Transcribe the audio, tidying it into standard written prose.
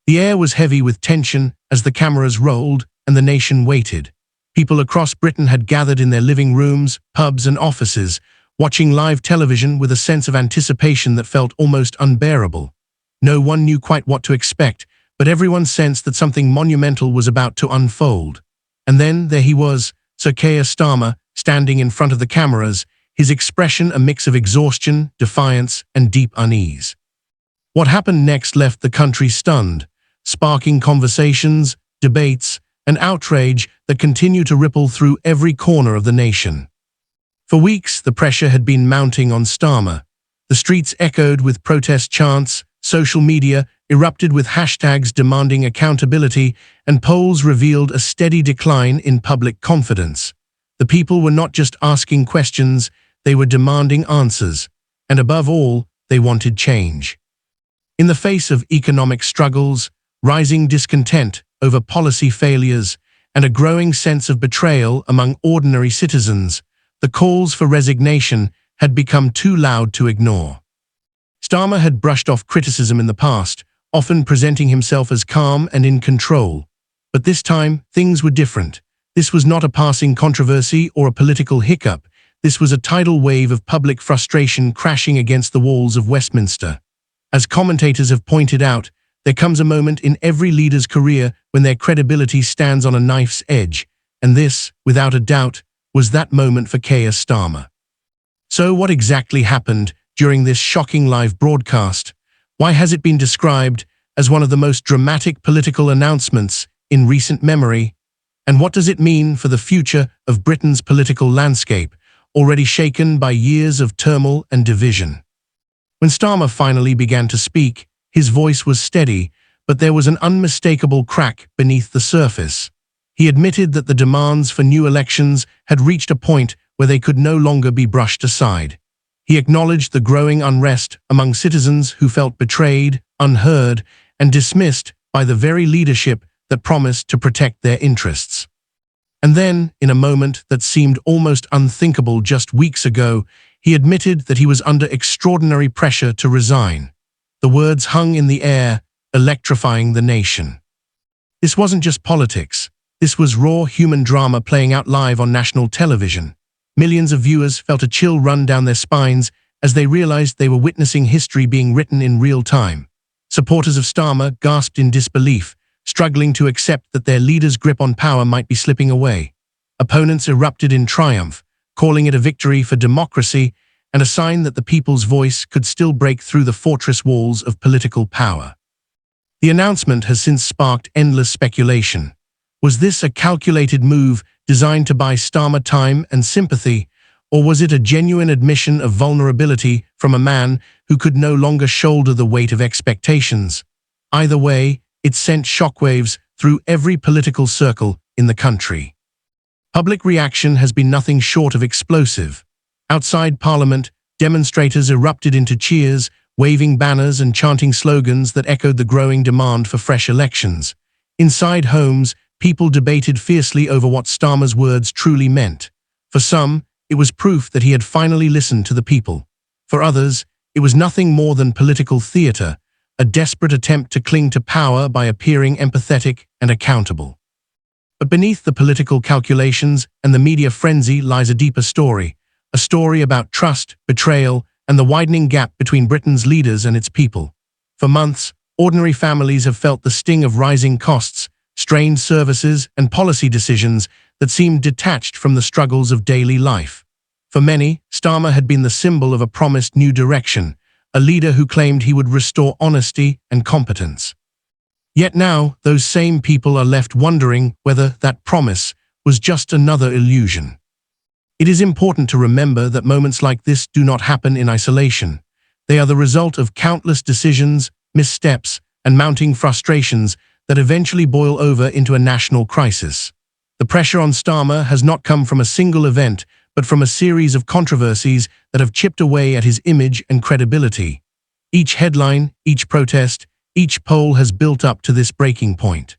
The air was heavy with tension as the cameras rolled and the nation waited. People across Britain had gathered in their living rooms, pubs and offices, watching live television with a sense of anticipation that felt almost unbearable. No one knew quite what to expect, but everyone sensed that something monumental was about to unfold. And then there he was, Sir Keir Starmer, standing in front of the cameras, his expression a mix of exhaustion, defiance, and deep unease. What happened next left the country stunned, sparking conversations, debates, and outrage that continue to ripple through every corner of the nation. For weeks, the pressure had been mounting on Starmer. The streets echoed with protest chants, social media erupted with hashtags demanding accountability, and polls revealed a steady decline in public confidence. The people were not just asking questions, they were demanding answers, and above all, they wanted change. In the face of economic struggles, rising discontent over policy failures, and a growing sense of betrayal among ordinary citizens, the calls for resignation had become too loud to ignore. Starmer had brushed off criticism in the past, often presenting himself as calm and in control. But this time, things were different. This was not a passing controversy or a political hiccup. This was a tidal wave of public frustration crashing against the walls of Westminster. As commentators have pointed out, there comes a moment in every leader's career when their credibility stands on a knife's edge, and this, without a doubt, was that moment for Keir Starmer. So what exactly happened during this shocking live broadcast? Why has it been described as one of the most dramatic political announcements in recent memory? And what does it mean for the future of Britain's political landscape, already shaken by years of turmoil and division? When Starmer finally began to speak, his voice was steady, but there was an unmistakable crack beneath the surface. He admitted that the demands for new elections had reached a point where they could no longer be brushed aside. He acknowledged the growing unrest among citizens who felt betrayed, unheard, and dismissed by the very leadership that promised to protect their interests. And then, in a moment that seemed almost unthinkable just weeks ago, he admitted that he was under extraordinary pressure to resign. The words hung in the air, electrifying the nation. This wasn't just politics. This was raw human drama playing out live on national television. Millions of viewers felt a chill run down their spines as they realized they were witnessing history being written in real time. Supporters of Starmer gasped in disbelief, struggling to accept that their leader's grip on power might be slipping away. Opponents erupted in triumph, calling it a victory for democracy and a sign that the people's voice could still break through the fortress walls of political power. The announcement has since sparked endless speculation. Was this a calculated move designed to buy Starmer time and sympathy, or was it a genuine admission of vulnerability from a man who could no longer shoulder the weight of expectations? Either way, it sent shockwaves through every political circle in the country. Public reaction has been nothing short of explosive. Outside Parliament, demonstrators erupted into cheers, waving banners and chanting slogans that echoed the growing demand for fresh elections. Inside homes, people debated fiercely over what Starmer's words truly meant. For some, it was proof that he had finally listened to the people. For others, it was nothing more than political theatre, a desperate attempt to cling to power by appearing empathetic and accountable. But beneath the political calculations and the media frenzy lies a deeper story, a story about trust, betrayal, and the widening gap between Britain's leaders and its people. For months, ordinary families have felt the sting of rising costs, strained services, and policy decisions that seemed detached from the struggles of daily life. For many, Starmer had been the symbol of a promised new direction, a leader who claimed he would restore honesty and competence. Yet now, those same people are left wondering whether that promise was just another illusion. It is important to remember that moments like this do not happen in isolation. They are the result of countless decisions, missteps, and mounting frustrations that eventually boil over into a national crisis. The pressure on Starmer has not come from a single event, but from a series of controversies that have chipped away at his image and credibility. Each headline, each protest, each poll has built up to this breaking point.